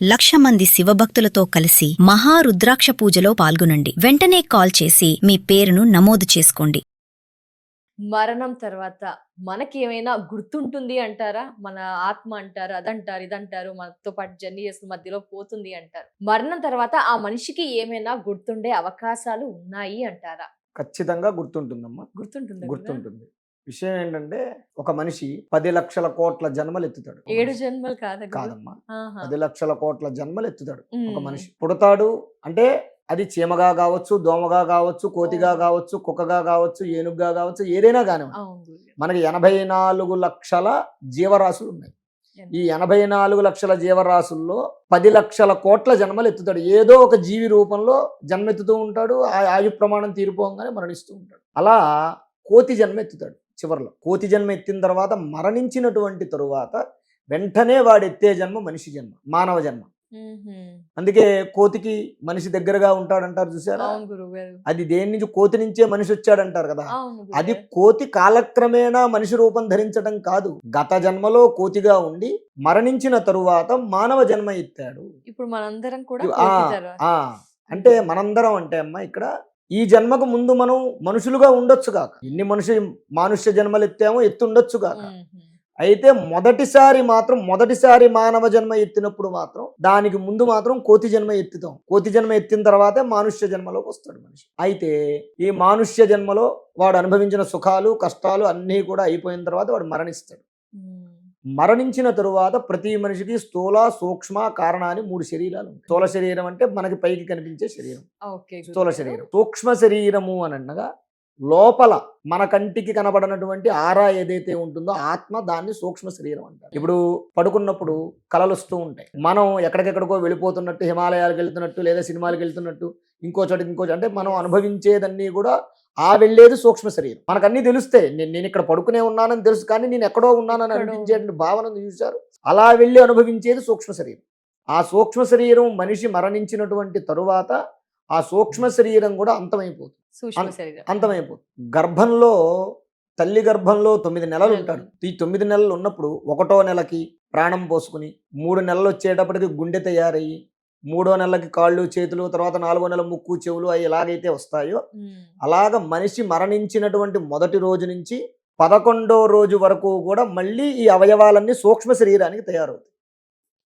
1,00,000 మంది శివభక్తులతో కలిసి మహారుద్రాక్ష పూజలో పాల్గొనండి. వెంటనే కాల్ చేసి మీ పేరును నమోదు చేసుకోండి. మరణం తర్వాత మనకి ఏమైనా గుర్తుంటుంది అంటారా? మన ఆత్మ అంటారు, అదంటారు, ఇదంటారు, మనతో పాటు జర్నీ చేస్తున్న మధ్యలో పోతుంది అంటారు. మరణం తర్వాత ఆ మనిషికి ఏమైనా గుర్తుండే అవకాశాలు ఉన్నాయి అంటారా? ఖచ్చితంగా గుర్తుంటుందమ్మా. గుర్తుంటుందా గురుగారు? గుర్తుంటుంది. విషయం ఏంటంటే ఒక మనిషి 10,00,00,000,000 జన్మలు ఎత్తుతాడు. 7 జన్మలు కాదా గురు? కాదమ్మా. ఆహా! 10,00,00,000,000 జన్మలు ఎత్తుతాడు ఒక హ్మ్. మనిషి. పుడతాడు అంటే అది చీమగా కావచ్చు, దోమగా కావచ్చు, కోతిగా ఓహ్! కావచ్చు, కుక్కగా కావచ్చు, ఏనుగుగా కావచ్చు, ఏదైనా కానివ్వండి. అవును గురుగారు. మనకి 84 లక్షల జీవరాశులు ఉన్నాయి. ఈ 84 లక్షల జీవరాశుల్లో 10,00,00,000,000 జన్మలు ఎత్తుతాడు. ఏదో ఒక జీవి రూపంలో జన్మెత్తుతూ ఉంటాడు. ఆయు ప్రమాణం తీరిపోగానే మరణిస్తూ ఉంటాడు. అలా కోతి జన్మ ఎత్తుతాడు. చివరిలో కోతి జన్మ ఎత్తిన తర్వాత మరణించినటువంటి తరువాత వెంటనే వాడు ఎత్తే జన్మ మనిషి జన్మ, మానవ జన్మ. హుహు. అందుకే కోతికి మనిషి దగ్గరగా ఉంటాడంటారు చూసారా? అవును గురుగారు. అది దేని నుంచి కోతి నుంచే మనిషి వచ్చాడంటారు కదా. అవును అది గురుగారు. కోతి కాలక్రమేణా మనిషి రూపం ధరించడం కాదు. గత జన్మలో కోతిగా ఉండి మరణించిన తరువాత మానవ జన్మ ఎత్తాడు. ఇప్పుడు మనందరం కూడా ఆ, కోతి తర్వాత. ఆ, అంటే మనందరం అంటే అమ్మ ఇక్కడ ఈ జన్మకు ముందు మనం మనుషులుగా ఉండొచ్చు కాక, ఎన్ని మానుష్య జన్మలు ఎత్తామో ఎత్తుండొచ్చు కాక. హుహు. అయితే మొదటిసారి మానవ జన్మ ఎత్తినప్పుడు మాత్రం దానికి ముందు మాత్రం కోతి జన్మ ఎత్తుతాం. కోతి జన్మ ఎత్తిన తర్వాతే మానుష్య జన్మలోకి వస్తాడు మనిషి. అయితే ఈ మానుష్య జన్మలో వాడు అనుభవించిన సుఖాలు కష్టాలు అన్నీ కూడా అయిపోయిన తర్వాత వాడు మరణిస్తాడు. హ్మ్. మరణించిన తరువాత ప్రతి మనిషికి స్థూల సూక్ష్మ కారణ అని 3 శరీరాలు ఉంటాయి. స్థూల శరీరం అంటే మనకి పైకి కనిపించే శరీరం, ఓకే స్థూల గురుగారు. శరీరం. సూక్ష్మ శరీరము అని అనగా లోపల మన కంటికి కనబడినటువంటి ఆరా ఏదైతే ఉంటుందో ఆత్మ, దాన్ని సూక్ష్మ శరీరం అంటారు. ఇప్పుడు పడుకున్నప్పుడు కలలు వస్తూ ఉంటాయి. మనం ఎక్కడికెక్కడికో వెళ్ళిపోతున్నట్టు, హిమాలయాలకు వెళ్తున్నట్టు, లేదా సినిమాలకు వెళ్తున్నట్టు, ఇంకో చోట అంటే మనం అనుభవించేదన్నీ కూడా వెళ్ళేది సూక్ష్మ శరీరం. మనకన్నీ తెలుస్తాయి. నేను ఇక్కడ పడుకునే ఉన్నానని తెలుసు, కానీ నేను ఎక్కడో ఉన్నానని ఎక్కడో. అనిపించేటువంటి భావనను చూశారు. అలా వెళ్ళి అనుభవించేది సూక్ష్మ శరీరం. ఆ సూక్ష్మ శరీరం మనిషి మరణించినటువంటి తరువాత ఆ సూక్ష్మ శరీరం కూడా అంతమైపోతుంది. సూక్ష్మ శరీరం. అంతమైపోతుంది. తల్లి గర్భంలో 9 నెలలు ఉంటాడు. ఈ 9 నెలలు ఉన్నప్పుడు 1వ నెలకి ప్రాణం పోసుకుని, 3 నెలలు వచ్చేటప్పటికి గుండె తయారయ్యి, 3వ నెలకి కాళ్ళు చేతులు, తర్వాత 4వ నెల ముక్కు చెవులు అవి ఎలాగైతే వస్తాయో హ్మ్. అలాగ మనిషి మరణించినటువంటి మొదటి రోజు నుంచి 11వ రోజు వరకు కూడా మళ్ళీ ఈ అవయవాలన్నీ సూక్ష్మ శరీరానికి తయారవుతాయి.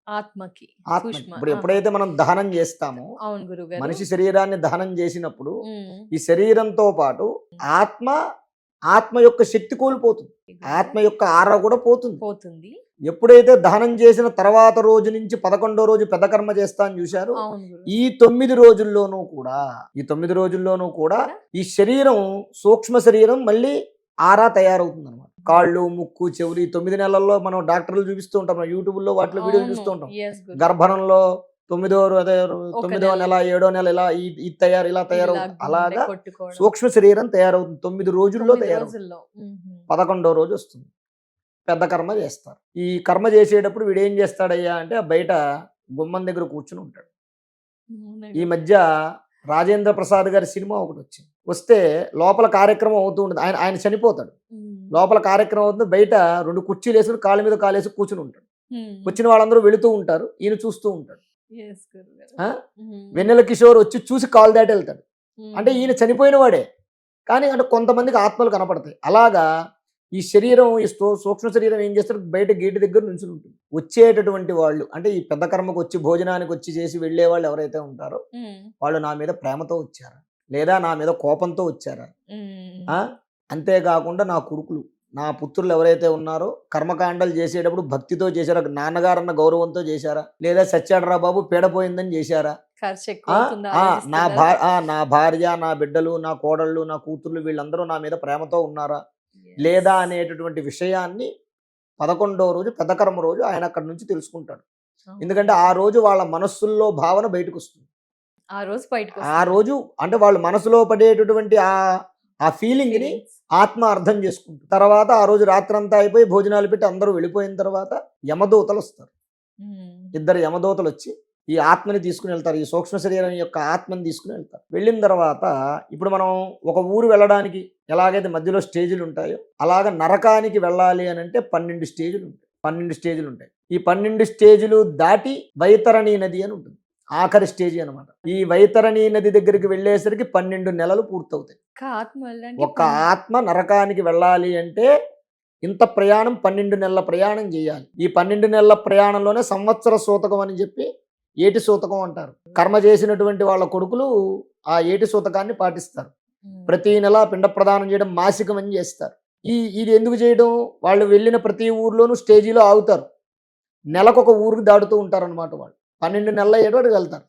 ఆత్మకి. ఆత్మకి. సూక్ష్మ. ఇప్పుడు ఆహా. ఎప్పుడైతే మనం దహనం చేస్తామో, అవును గురుగారు. మనిషి శరీరాన్ని దహనం చేసినప్పుడు హ్మ్. ఈ శరీరంతో పాటు ఆత్మ యొక్క శక్తి కోల్పోతుంది. ఆత్మ యొక్క ఆర కూడా పోతుంది. పోతుంది. ఎప్పుడైతే దహనం చేసిన తర్వాత రోజు నుంచి 11వ రోజు పెద్ద కర్మ చేస్తా అని చూశారు. అవును గురు. ఈ 9 రోజుల్లోనూ కూడా ఈ శరీరం, సూక్ష్మ శరీరం మళ్ళీ ఆరా తయారవుతుంది అనమాట. కాళ్ళు ముక్కు చెవులు ఈ 9 నెలల్లో మనం డాక్టర్లు చూపిస్తూ ఉంటాం, మనం యూట్యూబ్లో వాటిలో వీడియోలు చూస్తూ ఉంటాం. Yes, గురు. గర్భణంలో 9వ ఒక 9వ నెల 7వ నెల ఇలా ఇలా తయారవుతుంది. ఇలా అలాగా గుండె కొట్టుకోవడం. సూక్ష్మ శరీరం తయారవుతుంది. 9 రోజుల్లో 9 తయారవుతుంది. రోజుల్లో. హుహు. 11వ రోజు వస్తుంది. పెద్ద కర్మ చేస్తారు. ఈ కర్మ చేసేటప్పుడు వీడు ఏం చేస్తాడయ్యా అంటే బయట గుమ్మం దగ్గర కూర్చుని ఉంటాడు. అవునండి. ఈ మధ్య రాజేంద్ర ప్రసాద్ గారి సినిమా ఒకటి వచ్చింది. వస్తే లోపల కార్యక్రమం అవుతూ ఉంటుంది. ఆయన చనిపోతాడు. హ్మ్. లోపల కార్యక్రమం అవుతుంది. బయట 2 కుర్చీలు వేసుకుని కాళ్ళ మీద కాలేసి కూర్చుని ఉంటాడు. హ్మ్. వచ్చిన వాళ్ళందరూ వెళుతూ ఉంటారు, ఈయన చూస్తూ ఉంటాడు. Yes, గురుగారు. ఆ? హ్మ్. వెన్నెల కిషోర్ వచ్చి చూసి కాలు దాటి వెళ్తాడు. హ్మ్. అంటే ఈయన చనిపోయిన వాడే, కానీ అంటే కొంతమందికి ఆత్మలు కనపడతాయి. అలాగా ఈ శరీరం, ఈ సూక్ష్మ శరీరం ఏం చేస్తారు, బయట గేటు దగ్గర నుంచి ఉంటుంది. వచ్చేటటువంటి వాళ్ళు అంటే ఈ పెద్ద కర్మకు వచ్చి భోజనానికి వచ్చి చేసి వెళ్ళే వాళ్ళు ఎవరైతే ఉంటారో హ్మ్. వాళ్ళు నా మీద ప్రేమతో వచ్చారా, లేదా నా మీద కోపంతో వచ్చారా, హ్మ్. అంతేకాకుండా నా కొడుకులు, నా పుత్రులు ఎవరైతే ఉన్నారో కర్మకాండాలు చేసేటప్పుడు భక్తితో చేశారా, నాన్నగారన్న గౌరవంతో చేశారా, లేదా సత్యాడరా బాబు పీడపోయిందని చేశారా, ఖర్చు ఎక్కువ అవుతుందా నా ఆలోచిస్తున్నారా? నా భార్య, నా బిడ్డలు, నా కోడళ్ళు, నా కూతుర్లు వీళ్ళందరూ నా మీద ప్రేమతో ఉన్నారా Yes. లేదా అనేటటువంటి విషయాన్ని 11వ రోజు పెద్ద కర్మ రోజు ఆయన అక్కడి నుంచి తెలుసుకుంటాడు. ఎందుకంటే ఆ రోజు వాళ్ళ మనస్సుల్లో భావన బయటకు వస్తుంది. ఆ రోజు బయటకు ఆ రోజు అంటే వాళ్ళ మనసులో పడేటటువంటి ఆ ఫీలింగ్ని ఆత్మ అర్థం చేసుకుంటుంది. తర్వాత ఆ రోజు రాత్రంతా అయిపోయి భోజనాలు పెట్టి అందరూ వెళ్ళిపోయిన తర్వాత యమదూతలు వస్తారు. 2 యమదూతలు వచ్చి ఈ ఆత్మని తీసుకుని వెళ్తారు. ఈ సూక్ష్మ శరీరం యొక్క ఆత్మని తీసుకుని వెళ్తారు. వెళ్ళిన తర్వాత ఇప్పుడు మనం ఒక ఊరు వెళ్ళడానికి ఎలాగైతే మధ్యలో స్టేజీలు ఉంటాయో అలాగ నరకానికి వెళ్ళాలి అని అంటే 12 స్టేజీలు ఉంటాయి. ఈ 12 స్టేజ్లు దాటి వైతరణి నది అని ఉంటుంది, ఆఖరి స్టేజ్ అనమాట. ఈ వైతరణి నది దగ్గరికి వెళ్ళేసరికి 12 నెలలు పూర్తవుతాయి. ఆత్మ వెళ్ళడానికి ఒక ఆత్మ నరకానికి వెళ్ళాలి అంటే ఇంత ప్రయాణం 12 నెలల ప్రయాణం చేయాలి. ఈ 12 నెలల ప్రయాణంలోనే సంవత్సర సూతకం అని చెప్పి ఏటి సూతకం అంటారు. కర్మ చేసినటువంటి వాళ్ళ కొడుకులు ఆ ఏటి సూతకాన్ని పాటిస్తారు. ప్రతి నెల పిండ ప్రదానం చేయడం మాసికం అని చేస్తారు. ఇది ఎందుకు చేయడం, వాళ్ళు వెళ్ళిన ప్రతి ఊర్లోనూ స్టేజీలో ఆగుతారు. నెలకొక ఊరికి దాటుతూ ఉంటారనమాట. వాళ్ళు 12 నెలల ఏడు వెళ్తారు,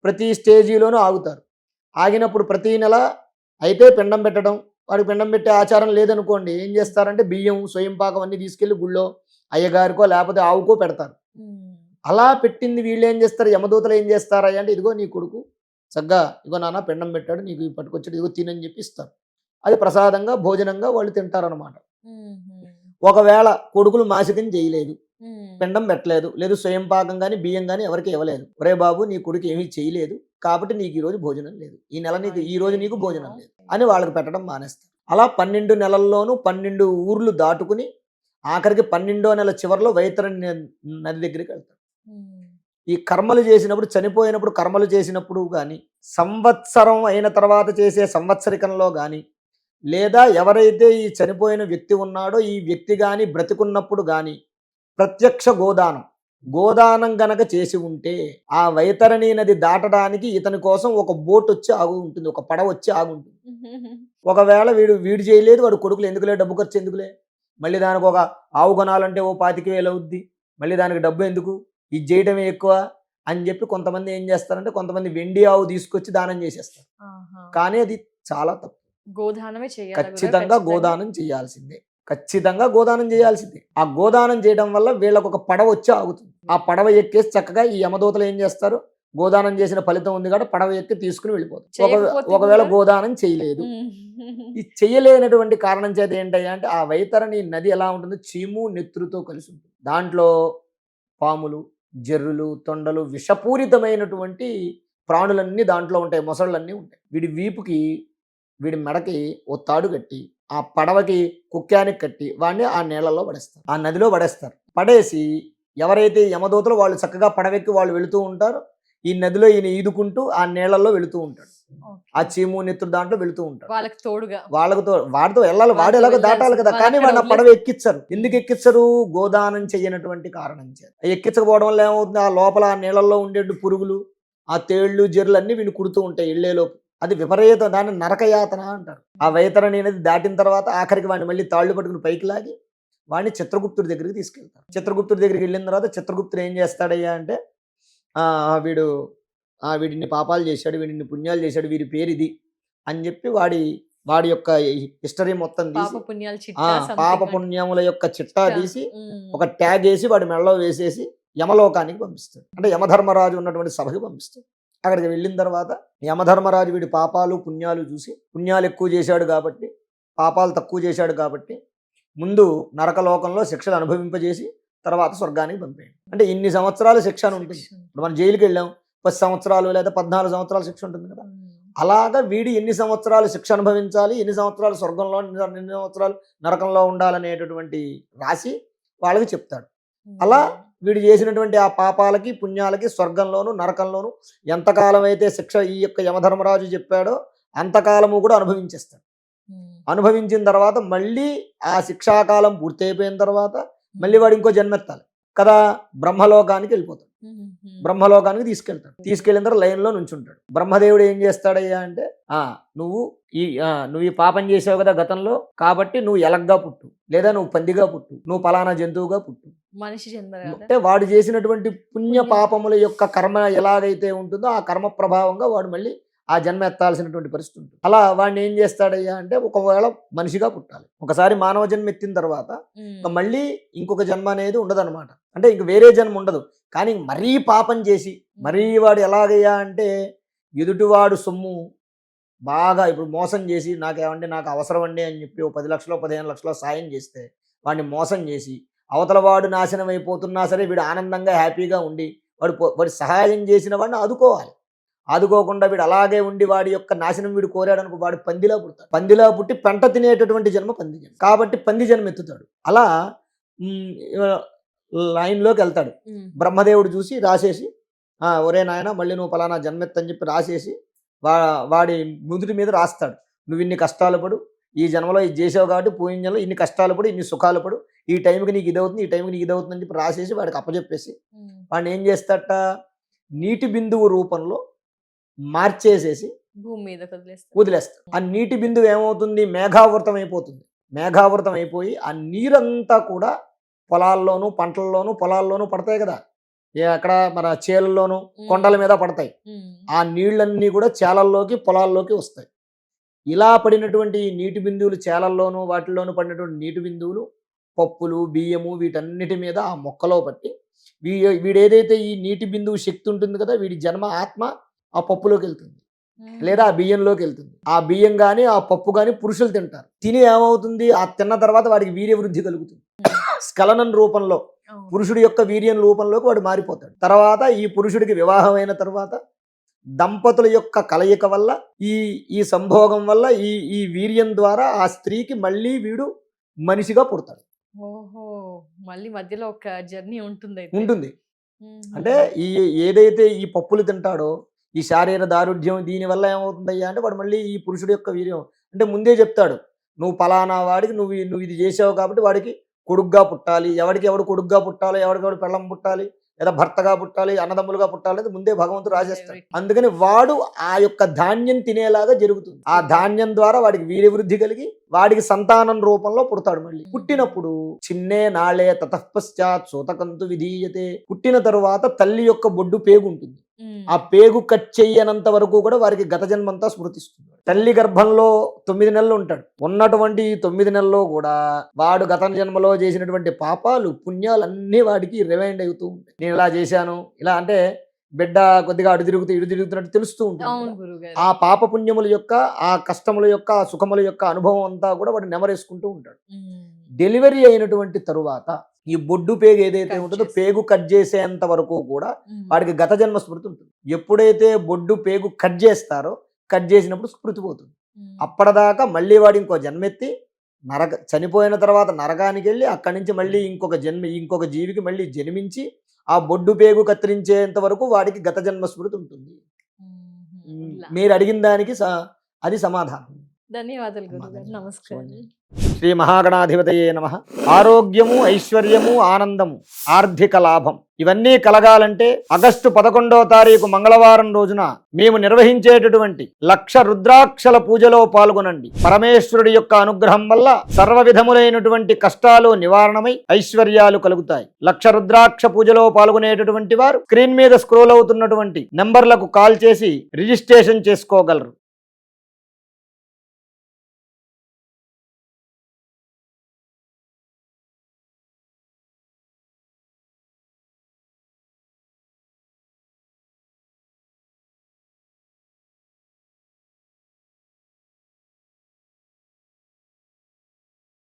ప్రతి స్టేజీలోనూ ఆగుతారు. ఆగినప్పుడు ప్రతి నెల అయితే పిండం పెట్టడం, వాడికి పిండం పెట్టే ఆచారం లేదనుకోండి, ఏం చేస్తారంటే బియ్యం స్వయం పాకం అన్ని తీసుకెళ్లి గుళ్ళో అయ్యగారికో లేకపోతే ఆవుకో పెడతారు. అలా పెట్టింది వీళ్ళు ఏం చేస్తారు, యమదూతలు ఏం చేస్తారా అంటే ఇదిగో నీ కొడుకు చక్కగా ఇగో నాన్న పిండం పెట్టాడు, నీకు పట్టుకొచ్చాడు, ఇదిగో తినని చెప్పి ఇస్తారు. అది ప్రసాదంగా భోజనంగా వాళ్ళు తింటారనమాట. ఒకవేళ కొడుకులు మాసికం చేయలేదు, పిండం పెట్టలేదు, లేదు స్వయం పాకం కానీ బియ్యం కానీ ఎవరికి ఇవ్వలేదు, ఒరే బాబు నీ కొడుకు ఏమీ చేయలేదు కాబట్టి నీకు ఈరోజు భోజనం లేదు, ఈ నెల నీకు ఈ రోజు నీకు భోజనం లేదు అని వాళ్ళకి పెట్టడం మానేస్తారు. అలా 12 నెలల్లోనూ 12 ఊర్లు దాటుకుని ఆఖరికి 12వ నెల చివరిలో వైతరణి నది దగ్గరికి వెళ్తారు. ఈ కర్మలు చేసినప్పుడు, చనిపోయినప్పుడు కర్మలు చేసినప్పుడు కానీ, సంవత్సరం అయిన తర్వాత చేసే సంవత్సరికంలో కానీ, లేదా ఎవరైతే ఈ చనిపోయిన వ్యక్తి ఉన్నాడో ఈ వ్యక్తి కానీ బ్రతికున్నప్పుడు కానీ ప్రత్యక్ష గోదానం గనక చేసి ఉంటే ఆ వైతరణి నది దాటడానికి ఇతని కోసం ఒక బోట్ వచ్చి ఆగు ఉంటుంది, ఒక పడవ వచ్చి ఆగు ఉంటుంది. ఒకవేళ వీడు చేయలేదు, వాడు కొడుకులు ఎందుకులే, డబ్బు ఖర్చు ఎందుకులే, మళ్ళీ దానికి ఒక ఆవు కొనాలంటే ఓ 25,000 అవుద్ది, మళ్ళీ దానికి డబ్బు ఎందుకు, ఇది చేయడమే ఎక్కువ అని చెప్పి కొంతమంది ఏం చేస్తారంటే కొంతమంది వెండి ఆవు తీసుకొచ్చి దానం చేసేస్తారు. కానీ అది చాలా తప్పు. గోదానమే చేయాలి, ఖచ్చితంగా గోదానం చేయాల్సిందే, ఖచ్చితంగా గోదానం చేయాల్సిందే. ఆ గోదానం చేయడం వల్ల వీళ్ళకు ఒక పడవ వచ్చి ఆగుతుంది. ఆ పడవ ఎక్కేసి చక్కగా ఈ యమదూతలు ఏం చేస్తారు, గోదానం చేసిన ఫలితం ఉంది కాబట్టి పడవ ఎక్కి తీసుకుని వెళ్ళిపోతారు. ఒకవేళ గోదానం చేయలేదు, ఈ చెయ్యలేనటువంటి కారణం చేత ఏంటయ్యా అంటే ఆ వైతరణి నది ఎలా ఉంటుంది, చీము నెత్తురుతో కలిసి ఉంటుంది. దాంట్లో పాములు, జర్రులు, తొండలు, విషపూరితమైనటువంటి ప్రాణులన్నీ దాంట్లో ఉంటాయి, మొసళ్ళన్నీ ఉంటాయి. వీడి మెడకి ఓ తాడు కట్టి ఆ పడవకి కుక్కానికి కట్టి వాడిని ఆ నీళ్ళలో పడేస్తారు, ఆ నదిలో పడేస్తారు. పడేసి ఎవరైతే యమదూతలు వాళ్ళు చక్కగా పడవెక్కి వాళ్ళు వెళుతూ ఉంటారో ఈ నదిలో ఈయన ఈదుకుంటూ ఆ నీళ్ళల్లో వెళుతూ ఉంటాడు. ఆ చీము నెత్తురు దాంట్లో వెళుతూ ఉంటాడు. వాడితో వెళ్ళాలి, వాడు ఎలాగో దాటాలి కదా, కానీ వాడిని ఆ పడవ ఎక్కించరు. ఎందుకు ఎక్కించరు, గోదానం చెయ్యనటువంటి కారణం చేత. ఎక్కించకపోవడం వల్ల ఏమవుతుంది, ఆ లోపల ఆ నీళ్ళల్లో ఉండే పురుగులు, ఆ తేళ్లు, జర్రులు అన్ని వీళ్ళు కుడుతూ ఉంటాయి ఇళ్లేలోపు. అది విపరీతం, దాన్ని నరకయాతన అంటారు. ఆ వైతరణి అనేది దాటిన తర్వాత ఆఖరికి వాడిని మళ్ళీ తాళ్ళు పట్టుకుని పైకి లాగి వాడిని చిత్రగుప్తుడి దగ్గరికి తీసుకెళ్తారు. చిత్రగుప్తుడి దగ్గరికి వెళ్ళిన తర్వాత చిత్రగుప్తుడు ఏం చేస్తాడయ్యా అంటే వీడిని పాపాలు చేశాడు, వీడిని పుణ్యాలు చేశాడు, వీరి పేరు ఇది అని చెప్పి వాడి యొక్క హిస్టరీ మొత్తం తీసి పాప పుణ్యముల యొక్క చిట్టా తీసి ఒక ట్యాగ్ వేసి వాడి మెడలో వేసేసి యమలోకానికి పంపిస్తాడు. అంటే యమధర్మరాజు ఉన్నటువంటి సభకి పంపిస్తాడు. అక్కడికి వెళ్ళిన తర్వాత యమధర్మరాజు వీడి పాపాలు పుణ్యాలు చూసి, పుణ్యాలు ఎక్కువ చేశాడు కాబట్టి పాపాలు తక్కువ చేశాడు కాబట్టి ముందు నరకలోకంలో శిక్షలు అనుభవింపజేసి తర్వాత స్వర్గానికి పంపేయండి. అంటే ఇన్ని సంవత్సరాలు శిక్ష అని ఉంటుంది. ఇప్పుడు మనం జైలుకి వెళ్ళాం 10 సంవత్సరాలు లేదా 14 సంవత్సరాలు శిక్ష ఉంటుంది కదా, అలాగా వీడు ఎన్ని సంవత్సరాలు శిక్ష అనుభవించాలి, ఎన్ని సంవత్సరాలు స్వర్గంలో, ఎన్ని సంవత్సరాలు నరకంలో ఉండాలనేటటువంటి రాసి వాళ్ళకి చెప్తాడు. అలా వీడు చేసినటువంటి ఆ పాపాలకి పుణ్యాలకి స్వర్గంలోను నరకంలోను ఎంతకాలం అయితే శిక్ష ఈ యొక్క యమధర్మరాజు చెప్పాడో అంతకాలము కూడా అనుభవించేస్తాడు. అనుభవించిన తర్వాత మళ్ళీ ఆ శిక్షాకాలం పూర్తయిపోయిన తర్వాత మళ్ళీ వాడు ఇంకో జన్మెత్తాలి కదా, బ్రహ్మలోకానికి వెళ్ళిపోతాడు. బ్రహ్మలోకానికి తీసుకెళ్ళిన తర్వాత లైన్లో నుంచుంటాడు. బ్రహ్మదేవుడు ఏం చేస్తాడయ్యా అంటే నువ్వు ఈ పాపం చేసావు కదా గతంలో, కాబట్టి నువ్వు ఎలగ్గా పుట్టు, లేదా నువ్వు పందిగా పుట్టు, నువ్వు పలానా జంతువుగా పుట్టు. మనిషి జన్మ అంటే వాడు చేసినటువంటి పుణ్య పాపముల యొక్క కర్మ ఎలాగైతే ఉంటుందో ఆ కర్మ ప్రభావంగా వాడు మళ్ళీ ఆ జన్మ ఎత్తాల్సినటువంటి పరిస్థితి ఉంటుంది. అలా వాడిని ఏం చేస్తాడయ్యా అంటే ఒకవేళ మనిషిగా పుట్టాలి. ఒకసారి మానవ జన్మ ఎత్తిన తర్వాత మళ్ళీ ఇంకొక జన్మ అనేది ఉండదన్నమాట. అంటే ఇంక వేరే జన్మ ఉండదు. కానీ మరీ పాపం చేసి మరీ వాడు ఎలాగయ్యా అంటే ఎదుటివాడు సొమ్ము బాగా ఇప్పుడు మోసం చేసి నాకు అవసరం అండి అని చెప్పి 10 లక్షలు 15 లక్షలు సాయం చేస్తే వాడిని మోసం చేసి అవతల వాడు నాశనం అయిపోతున్నా సరే వీడు ఆనందంగా హ్యాపీగా ఉండి వాడి సహాయం చేసిన వాడిని ఆదుకోవాలి. ఆదుకోకుండా వీడు అలాగే ఉండి వాడి యొక్క నాశనం వీడు కోరాడనుకో వాడు పందిలా పుడతాడు. పందిలా పుట్టి పెంట తినేటటువంటి జన్మ పంది జన్మ, కాబట్టి పంది జన్మ ఎత్తుతాడు. అలా లైన్లోకి వెళ్తాడు. బ్రహ్మదేవుడు చూసి రాసేసి ఒరే నాయన మళ్ళీ నువ్వు పలానా జన్మెత్తని చెప్పి రాసేసి వాడి నుదుటి మీద రాస్తాడు. నువ్వు ఇన్ని కష్టాలు పడు, ఈ జన్మలో ఇది చేసావు కాబట్టి పోయిన జన్మలో ఇన్ని కష్టాలు పడు, ఇన్ని సుఖాలు పడు, ఈ టైంకి నీకు ఇదవుతుంది, ఈ టైంకి నీకు ఇదవుతుంది అని చెప్పి రాసేసి వాడికి అప్పచెప్పేసి వాడిని ఏం చేస్తాడట, నీటి బిందువు రూపంలో మార్చేసేసి భూమి మీద వదిలేస్తాడు. ఆ నీటి బిందువు ఏమవుతుంది, మేఘావృతం అయిపోతుంది. మేఘావృతం అయిపోయి ఆ నీరంతా కూడా పొలాల్లోనూ పంటల్లోనూ పొలాల్లోనూ పడతాయి కదా, అక్కడ మన చేలల్లోనూ కొండల మీద పడతాయి. ఆ నీళ్ళన్నీ కూడా చేలల్లోకి పొలాల్లోకి వస్తాయి. ఇలా పడినటువంటి నీటి బిందువులు, చేలల్లోనూ వాటిల్లోనూ పడినటువంటి నీటి బిందువులు పప్పులు బియ్యము వీటన్నిటి మీద ఆ మొక్కలో పట్టి వీడేదైతే ఈ నీటి బిందువు శక్తి ఉంటుంది కదా, వీడి జన్మ ఆత్మ ఆ పప్పులోకి వెళ్తుంది లేదా ఆ బియ్యంలోకి వెళ్తుంది. ఆ బియ్యం కానీ ఆ పప్పు కానీ పురుషులు తింటారు. తిని ఏమవుతుంది, ఆ తిన్న తర్వాత వాడికి వీర్యవృద్ధి కలుగుతుంది. స్ఖలనం రూపంలో పురుషుడి యొక్క వీర్యం రూపంలోకి వాడు మారిపోతాడు. తర్వాత ఈ పురుషుడికి వివాహమైన తర్వాత దంపతుల యొక్క కలయిక వల్ల ఈ సంభోగం వల్ల ఈ వీర్యం ద్వారా ఆ స్త్రీకి మళ్ళీ వీడు మనిషిగా పుడతాడు. ఓహో, మళ్ళీ మధ్యలో ఒక జర్నీ ఉంటుంది. అంటే ఏదైతే ఈ పప్పులు తింటాడో ఈ శారీర దారుఢ్యం దీనివల్ల ఏమవుతుందయ్యా అంటే వాడు మళ్ళీ ఈ పురుషుడి యొక్క వీర్యం అంటే ముందే చెప్తాడు, నువ్వు పలానా వాడికి నువ్వు ఇది చేసావు కాబట్టి వాడికి కొడుగ్గా పుట్టాలి, ఎవడికి ఎవడు కొడుగ్గా పుట్టాలి, ఎవడికెవడు పెళ్ళం పుట్టాలి, లేదా భర్తగా పుట్టాలి, అన్నదమ్ములుగా పుట్టాలి, ముందే భగవంతుడు రాసేస్తాడు. అందుకని వాడు ఆ యొక్క ధాన్యం తినేలాగా జరుగుతుంది. ఆ ధాన్యం ద్వారా వాడికి వీర్యవృద్ధి కలిగి వాడికి సంతానం రూపంలో పుడతాడు. మళ్ళీ పుట్టినప్పుడు చిన్నే నాళే తతఃపశ్చాత్ సూతకంతు విధీయతే. పుట్టిన తరువాత తల్లి యొక్క బొడ్డు పేగు ఉంటుంది. ఆ పేగు కట్ చెయ్యనంత వరకు కూడా వారికి గత జన్మంతా స్మృతిస్తుంది. తల్లి గర్భంలో 9 నెలలు ఉంటాడు. ఉన్నటువంటి 9 నెలల్లో కూడా వాడు గత జన్మలో చేసినటువంటి పాపాలు పుణ్యాలు అన్నీ వాడికి రిమైండ్ అవుతూ ఉంటాయి. నేను ఇలా చేశాను, ఇలా అంటే బిడ్డ కొద్దిగా ఇటు తిరుగుతున్నట్టు తెలుస్తూ ఉంటుంది. ఆ పాప పుణ్యముల యొక్క ఆ కష్టముల యొక్క ఆ సుఖముల యొక్క అనుభవం అంతా కూడా వాడు నెమరేసుకుంటూ ఉంటాడు. డెలివరీ అయినటువంటి తరువాత ఈ బొడ్డు పేగు ఏదైతే ఉంటుందో పేగు కట్ చేసేంత వరకు కూడా వాడికి గత జన్మ స్మృతి ఉంటుంది. ఎప్పుడైతే బొడ్డు పేగు కట్ చేస్తారో కట్ చేసినప్పుడు స్మృతి పోతుంది. అప్పటిదాకా మళ్ళీ వాడు ఇంకో జన్మెత్తి చనిపోయిన తర్వాత నరకానికి వెళ్ళి అక్కడి నుంచి మళ్ళీ ఇంకొక జీవికి మళ్ళీ జన్మించి ఆ బొడ్డు పేగు కత్తిరించేంత వరకు వాడికి గత జన్మ స్మృతి ఉంటుంది. మీరు అడిగిన దానికి అది సమాధానం. ధన్యవాదాలు గురుగారు. నమస్కారం. శ్రీ మహాగణాధిపతయే నమః. ఆరోగ్యము, ఐశ్వర్యము, ఆనందము, ఆర్థిక లాభం ఇవన్నీ కలగాలంటే ఆగస్టు 11వ తారీఖు మంగళవారం రోజున మేము నిర్వహించేటటువంటి 1,00,000 రుద్రాక్షల పూజలో పాల్గొనండి. పరమేశ్వరుడి యొక్క అనుగ్రహం వల్ల సర్వ విధములైనటువంటి కష్టాలు నివారణమై ఐశ్వర్యాలు కలుగుతాయి. 1,00,000 రుద్రాక్ష పూజలో పాల్గొనేటటువంటి వారు స్క్రీన్ మీద స్క్రోల్ అవుతున్నటువంటి నంబర్లకు కాల్ చేసి రిజిస్ట్రేషన్ చేసుకోగలరు.